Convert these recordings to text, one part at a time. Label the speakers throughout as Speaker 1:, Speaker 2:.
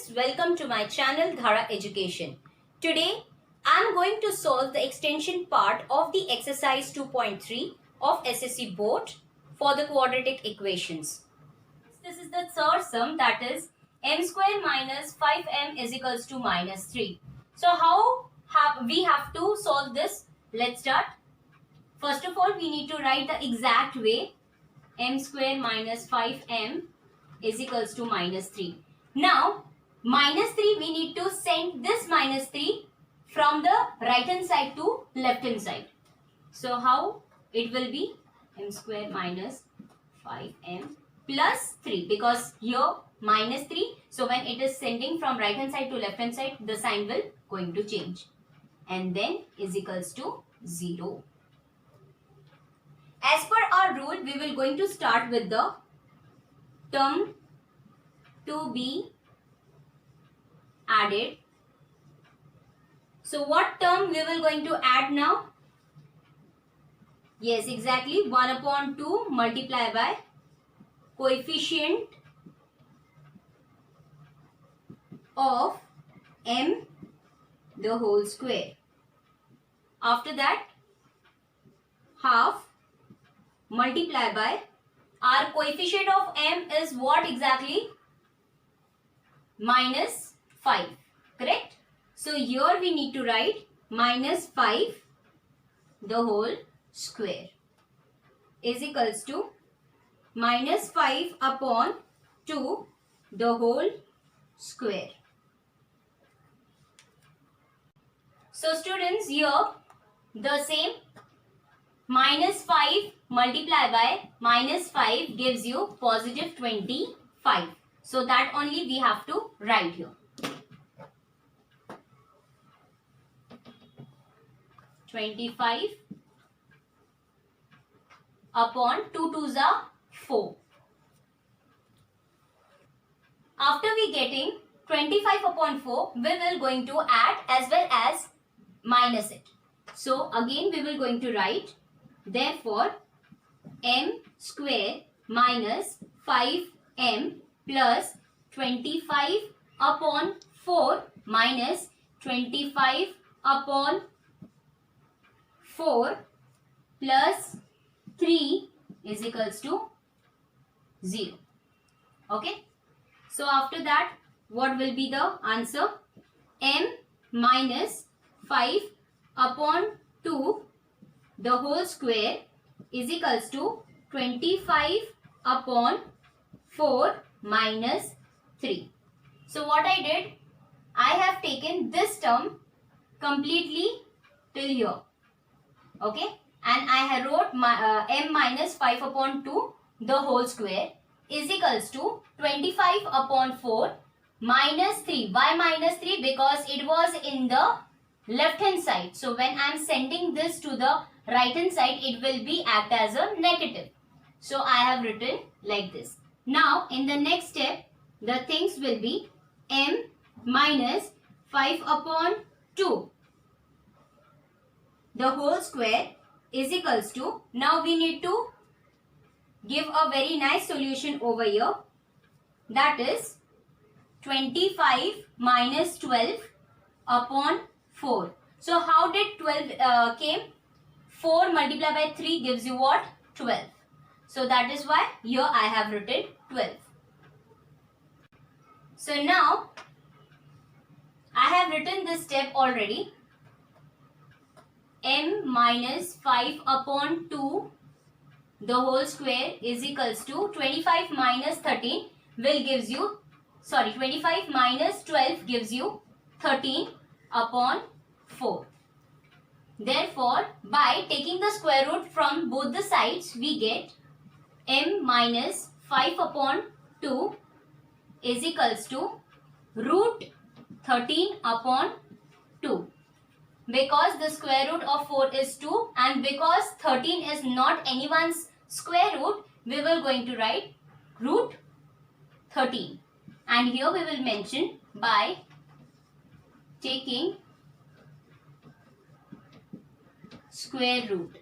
Speaker 1: students, welcome to my channel Dhara Education. Today I am going to solve the extension part of the exercise 2.3 of SSC board for the quadratic equations. This is the third sum, that is m square minus 5m is equals to minus 3. So how we have to solve this? Let's start. First of all, we need to write the exact way. M square minus 5m is equals to minus 3. Now, minus 3, we need to send this minus 3 from the right hand side to left hand side. So, how it will be? M square minus 5m plus 3, because here minus 3. So, when it is sending from right hand side to left hand side, the sign will going to change. And then is equals to 0. As per our rule, we will going to start with the term to be added. So what term we will going to add now? Yes, exactly, 1 upon 2 multiplied by coefficient of m the whole square. After that, half multiplied by our coefficient of m is what exactly? Minus 5, correct? So here we need to write minus 5 the whole square is equals to minus 5 upon 2 the whole square. So students, here the same minus 5 multiplied by minus 5 gives you positive 25. So that only we have to write here. 25 upon 2 2s are 4. After we getting 25 upon 4, we will going to add as well as minus it. So again we will going to write, therefore m square minus 5m plus 25 upon 4 minus 25 upon 4 plus 3 is equals to 0. Okay. So after that, what will be the answer? M minus 5 upon 2 the whole square is equals to 25 upon 4 minus 3. So what I did, I have taken this term completely till here. Okay. And I have wrote m minus 5 upon 2 the whole square is equals to 25 upon 4 minus 3. Why minus 3? Because it was in the left hand side. So when I am sending this to the right hand side, it will be act as a negative. So I have written like this. Now in the next step, the things will be m minus 5 upon 2 the whole square is equals to, now we need to give a very nice solution over here, that is 25 minus 12 upon 4. So how did 12 came? 4 multiplied by 3 gives you what? 12. So that is why here I have written 12. So now I have written this step already. M minus 5 upon 2 the whole square is equals to 25 minus 13 will gives you, 25 minus 12 gives you 13 upon 4. Therefore, by taking the square root from both the sides, we get m minus 5 upon 2 is equals to root 13 upon 2. Because the square root of 4 is 2 and because 13 is not anyone's square root, we will going to write root 13. And here we will mention by taking square root.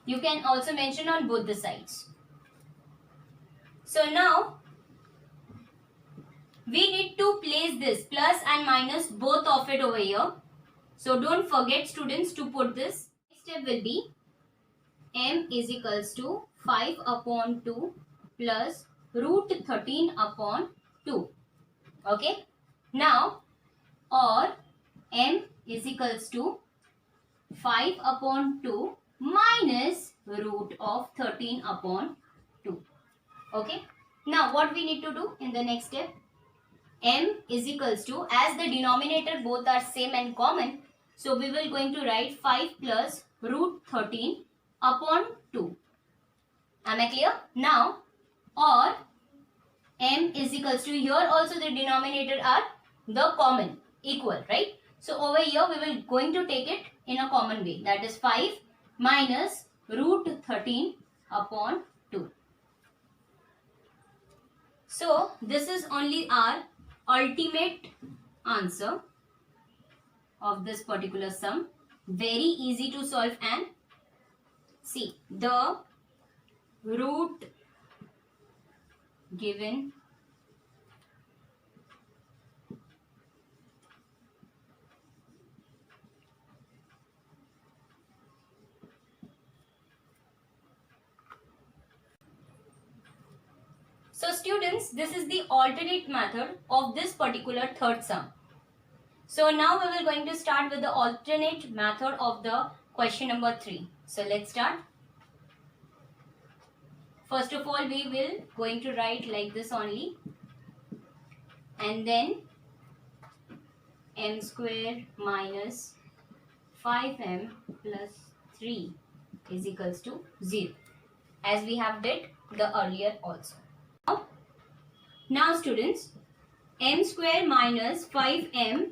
Speaker 1: You can also mention on both the sides. So now we need to place this plus and minus both of it over here. So don't forget students to put this. Next step will be m is equals to 5 upon 2 plus root 13 upon 2. Okay. Now or m is equals to 5 upon 2 minus root of 13 upon 2. Okay. Now what we need to do in the next step? M is equals to, as the denominator both are same and common, so we will going to write 5 plus root 13 upon 2. Am I clear? Now or m is equals to, here also the denominator are the common, equal, right? So over here we will going to take it in a common way, that is 5 minus root 13 upon 2. So this is only our ultimate answer of this particular sum. Very easy to solve, and see the root given So students, this is the alternate method of this particular third sum. So now we will going to start with the alternate method of the question number 3. So let's start. First of all, we will going to write like this only, and then m square minus 5m plus 3 is equals to 0, as we have did the earlier also. Now students, m square minus 5m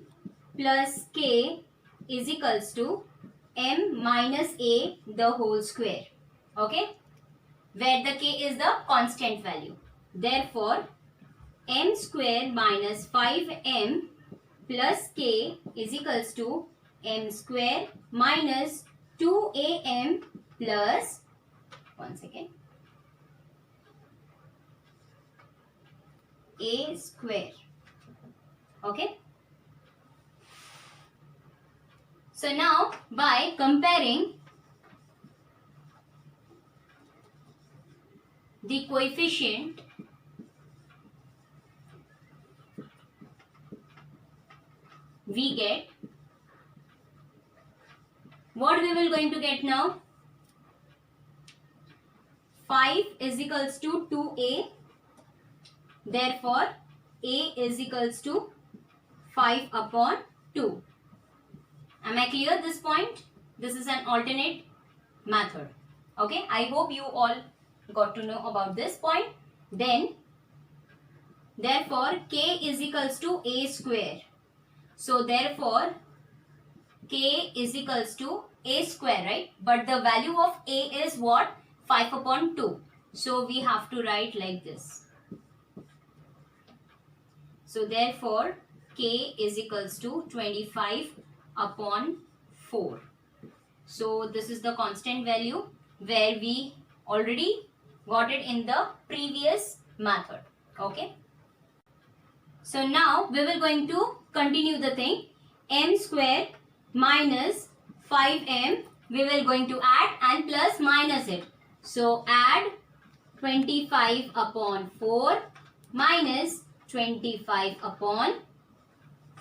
Speaker 1: plus k is equals to m minus a the whole square. Okay, where the k is the constant value. Therefore, m square minus 5m plus k is equals to m square minus 2am plus, one second, a square. Okay. So now by comparing the coefficient we get, what we will going to get now? 5 is equals to 2a. Therefore, a is equals to 5 upon 2. Am I clear this point? This is an alternate method. Okay, I hope you all got to know about this point. Then, therefore, k is equals to a square. So, therefore, k is equals to a square, right? But the value of a is what? 5 upon 2. So, we have to write like this. So therefore, k is equals to 25 upon 4. So this is the constant value where we already got it in the previous method. Okay. So now we will going to continue the thing. M square minus 5m we will going to add and plus minus it. So add 25 upon 4 minus 25 upon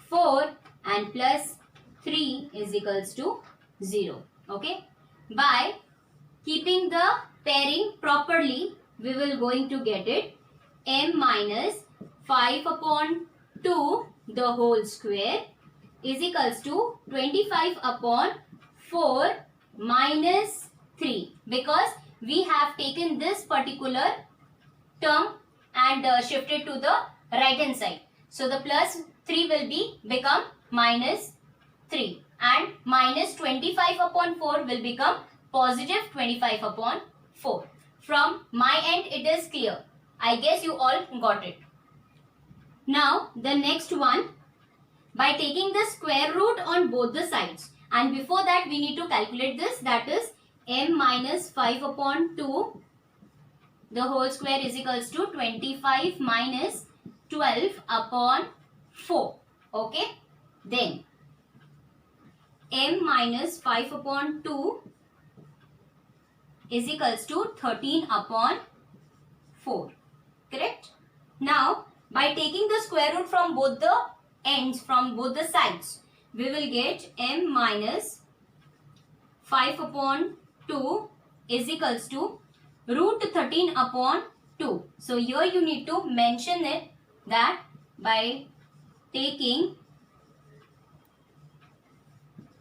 Speaker 1: 4 and plus 3 is equals to 0. Okay. By keeping the pairing properly, we will going to get it m minus 5 upon 2 the whole square is equals to 25 upon 4 minus 3, because we have taken this particular term and shifted to the right hand side. So the plus 3 will be become minus 3 and minus 25 upon 4 will become positive 25 upon 4. From my end it is clear. I guess you all got it. Now the next one, by taking the square root on both the sides, and before that we need to calculate this, that is m minus 5 upon 2 the whole square is equals to 25 minus 12 upon 4. Okay. Then m minus 5 upon 2 is equals to 13 upon 4. Correct? Now, by taking the square root from both the ends, from both the sides, we will get m minus 5 upon 2 is equals to root 13 upon 2. So, here you need to mention it that by taking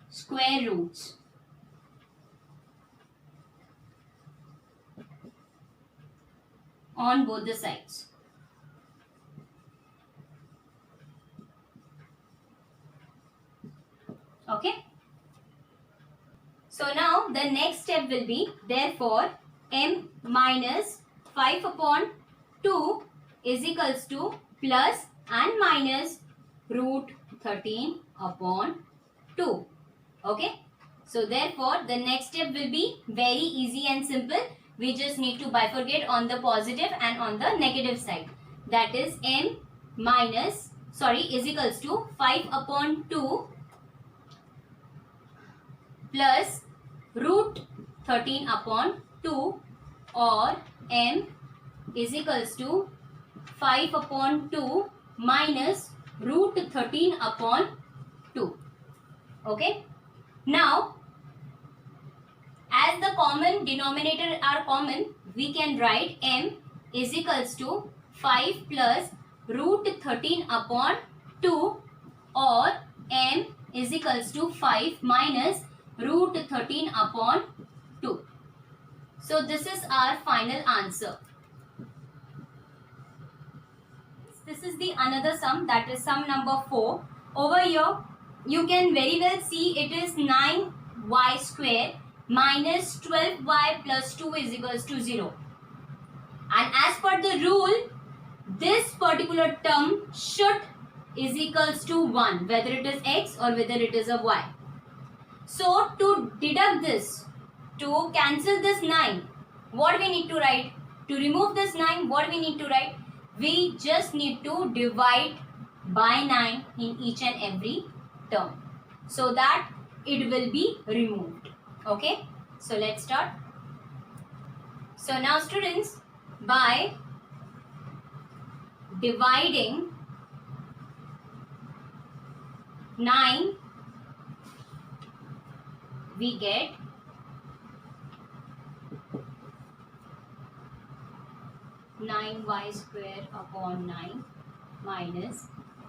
Speaker 1: square roots on both the sides. Okay. So now the next step will be, therefore m minus 5 upon 2 is equals to plus and minus root 13 upon 2. Okay. So therefore the next step will be very easy and simple. We just need to bifurcate on the positive and on the negative side. That is m minus, is equals to 5 upon 2 plus root 13 upon 2, or m is equals to 5 upon 2 minus root 13 upon 2. Okay. Now, as the common denominator are common, we can write m is equals to 5 plus root 13 upon 2, or m is equals to 5 minus root 13 upon 2. So this is our final answer. This is the another sum, that is sum number 4. Over here you can very well see it is 9y square minus 12y plus 2 is equals to 0. And as per the rule, this particular term should is equals to 1, whether it is x or whether it is a y. So to deduct this, to cancel this 9, what we need to write? To remove this 9, what we need to write? We just need to divide by 9 in each and every term, so that it will be removed. Okay. So let's start. So now students, by dividing 9, we get 9y square upon 9 minus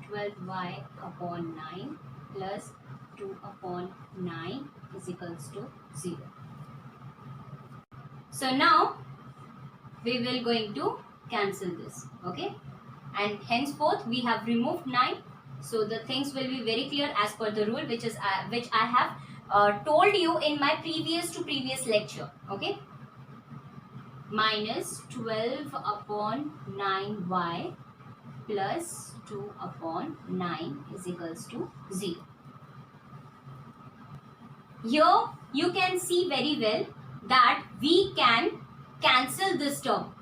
Speaker 1: 12y upon 9 plus 2 upon 9 is equals to 0. So now we will going to cancel this. Okay. And henceforth we have removed 9. So the things will be very clear as per the rule which I have told you in my previous lecture. Okay. Minus 12 upon 9y plus 2 upon 9 is equals to 0. Here you can see very well that we can cancel this term,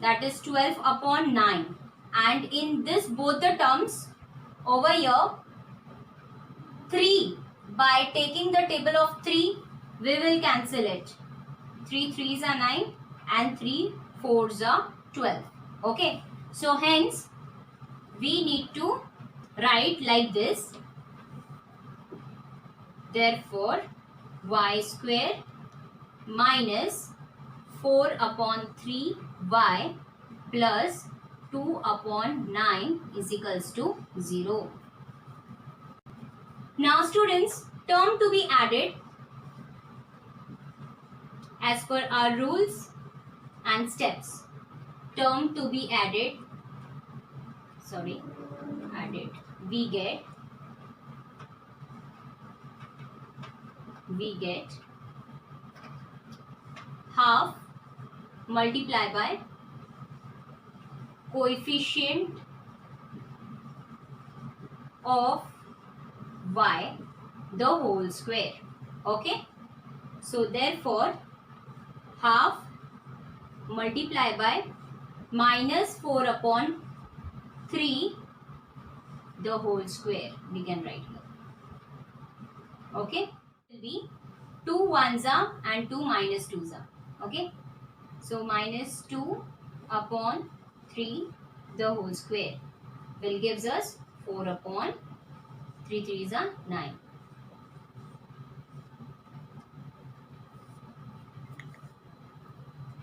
Speaker 1: that is 12 upon 9, and in this both the terms over here 3, by taking the table of 3 we will cancel it. 3 3s are 9 and 3 4s are 12. Okay. So hence we need to write like this. Therefore y square minus 4 upon 3y plus 2 upon 9 is equals to 0. Now students, term to be added as per our rules and steps. Term to be added, we get half multiply by coefficient of y the whole square. Okay. So therefore half multiply by minus 4 upon 3 the whole square. We can write here. Okay. It will be 2 ones are and 2 minus 2s are. Okay. So minus 2 upon 3 the whole square will gives us 4 upon 3 3s are 9.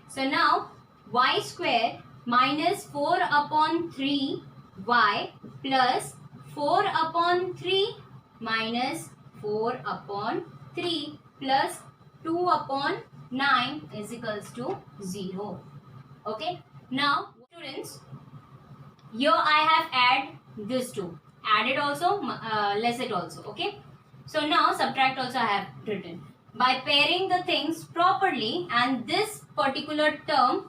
Speaker 1: So now y square minus 4 upon 3 y plus 4 upon 3 minus 4 upon 3 plus 2 upon 9 is equals to 0. Okay. Now students, here I have add this two. Add it also, less it also. Okay. So now subtract also I have written. By pairing the things properly, and this particular term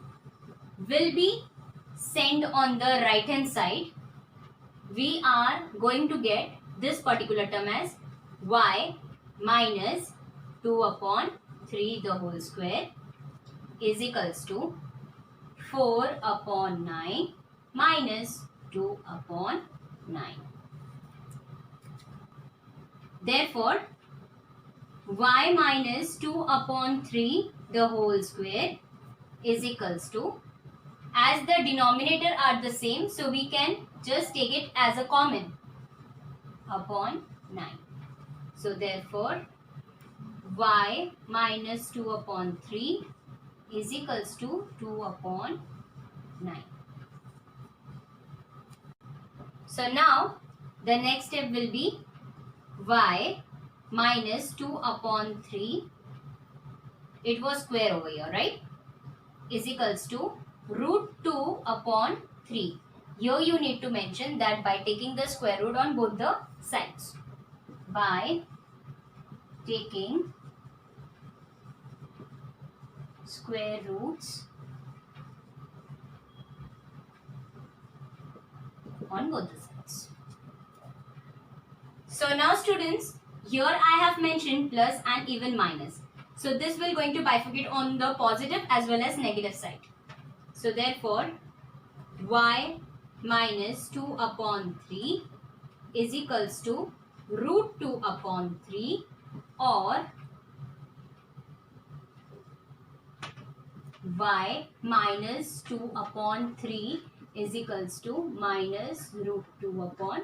Speaker 1: will be sent on the right hand side, we are going to get this particular term as y minus 2 upon 3 the whole square is equals to 4 upon 9 minus 2 upon 9. Therefore, y minus 2 upon 3 the whole square is equals to, as the denominator are the same, so we can just take it as a common, upon 9. So therefore, y minus 2 upon 3 is equals to 2 upon 9. So now the next step will be y minus 2 upon 3, it was square over here, right, is equals to root 2 upon 3. Here you need to mention that by taking the square root on both the sides. By taking square roots on both the sides. So now students, here I have mentioned plus and even minus. So this will going to bifurcate on the positive as well as negative side. So therefore, y minus 2 upon 3 is equals to root 2 upon 3, or y minus 2 upon 3 is equals to minus root 2 upon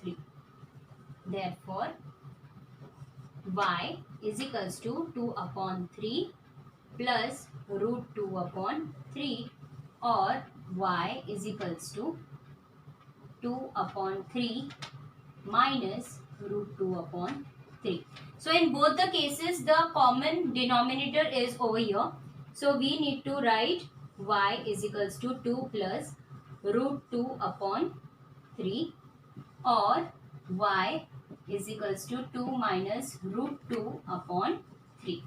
Speaker 1: 3. Therefore, y is equals to 2 upon 3 plus root 2 upon 3, or y is equals to 2 upon 3 minus root 2 upon 3. So in both the cases, the common denominator is over here. So we need to write y is equals to 2 plus root 2 upon 3, or y is equals to 2 minus root 2 upon 3.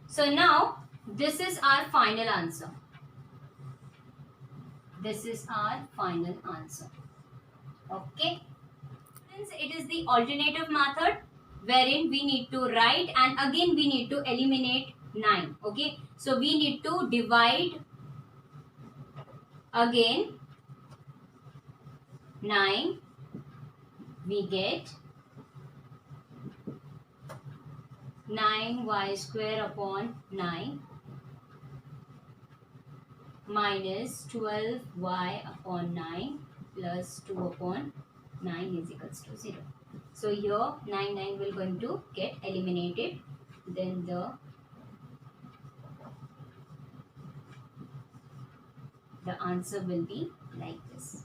Speaker 1: So now this is our final answer. This is our final answer. Okay. Since it is the alternative method wherein we need to write and again we need to eliminate 9. Okay. So we need to divide again 9. We get 9y square upon 9 minus 12y upon 9 plus 2 upon 9 is equals to 0. So here 9 will going to get eliminated. Then the answer will be like this.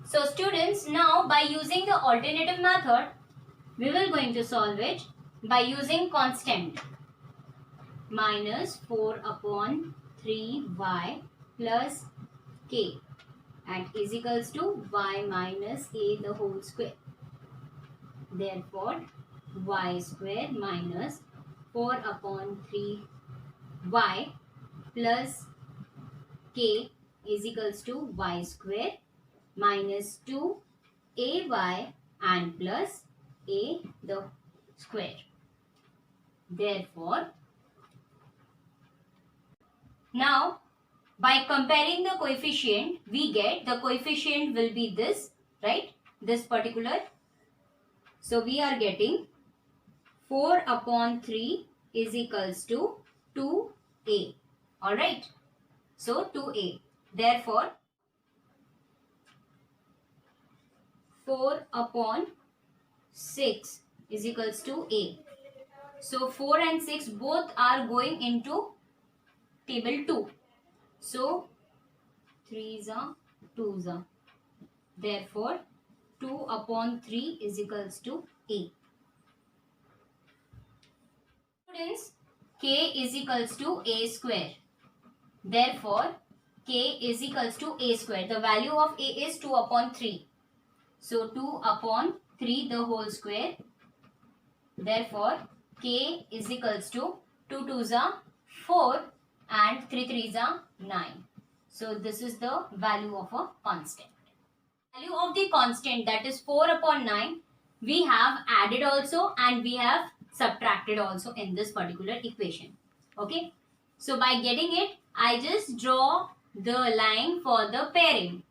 Speaker 1: So students, now by using the alternative method, we will going to solve it by using constant. Minus 4 upon 3y plus k, and is equals to y minus a the whole square. Therefore, y square minus 4 upon 3y plus k is equals to y square minus 2ay and plus a the square. Therefore, now by comparing the coefficient, we get the coefficient will be this, right? This particular. So we are getting 4 upon 3 is equals to 2a. Alright. So 2a. Therefore, 4 upon 6 is equals to a. So 4 and 6 both are going into table 2. So 3s are 2s are. Therefore, 2 upon 3 is equals to a. Students, k is equals to a square. Therefore, k is equals to a square. The value of a is 2 upon 3. So 2 upon 3 the whole square. Therefore, k is equals to 2 2s are 4 and 3 3s are 9. So this is the value of a constant. Value of the constant, that is 4 upon 9, we have added also and we have subtracted also in this particular equation. Okay. So by getting it, I just draw the line for the pairing,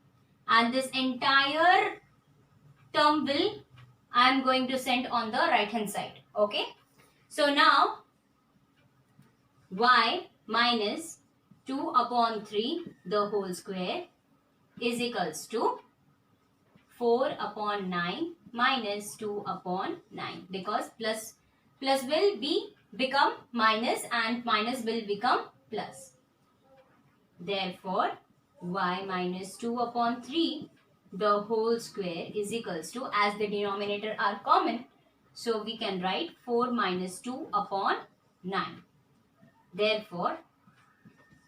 Speaker 1: and this entire term will I am going to send on the right hand side. Okay. So now y minus 2 upon 3 the whole square is equals to 4 upon 9 minus 2 upon 9, because plus will be become minus and minus will become plus. Therefore, y minus 2 upon 3 the whole square is equals to, as the denominator are common, so we can write 4 minus 2 upon 9. Therefore,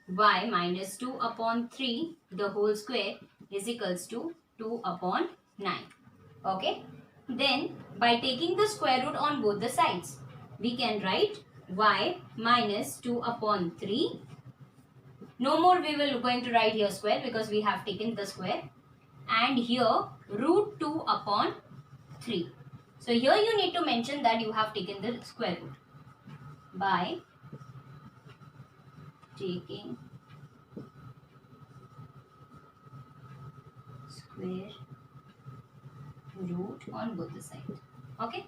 Speaker 1: y minus 2 upon 3 the whole square is equals to 2 upon 9. Okay. Then by taking the square root on both the sides, we can write y minus 2 upon 3. No more we will going to write here square because we have taken the square. And here root 2 upon 3. So here you need to mention that you have taken the square root. By taking square root on both the sides. Okay.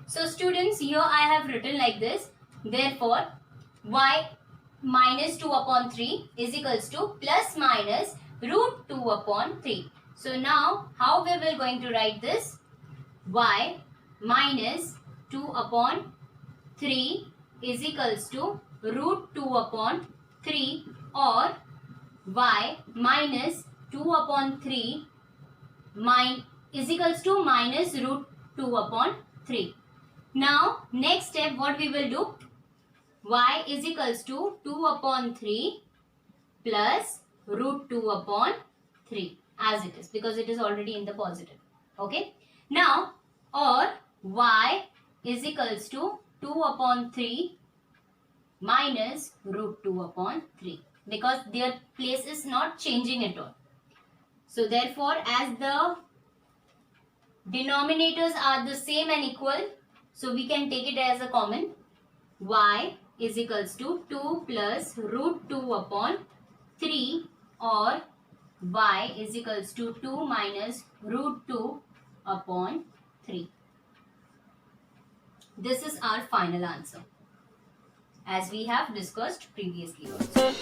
Speaker 1: So students, here I have written like this. Therefore, y minus 2 upon 3 is equals to plus minus root 2 upon 3. So now how we will going to write this? Y minus 2 upon 3 is equals to root 2 upon 3, or y minus 2 upon 3 is equals to minus root 2 upon 3. Now next step what we will do? Y is equals to 2 upon 3 plus root 2 upon 3 as it is, because it is already in the positive. Okay. Now, or y is equals to 2 upon 3 minus root 2 upon 3, because their place is not changing at all. So therefore, as the denominators are the same and equal, so we can take it as a common. Y is equals to 2 plus root 2 upon 3, or y is equals to 2 minus root 2 upon 3. This is our final answer, as we have discussed previously also.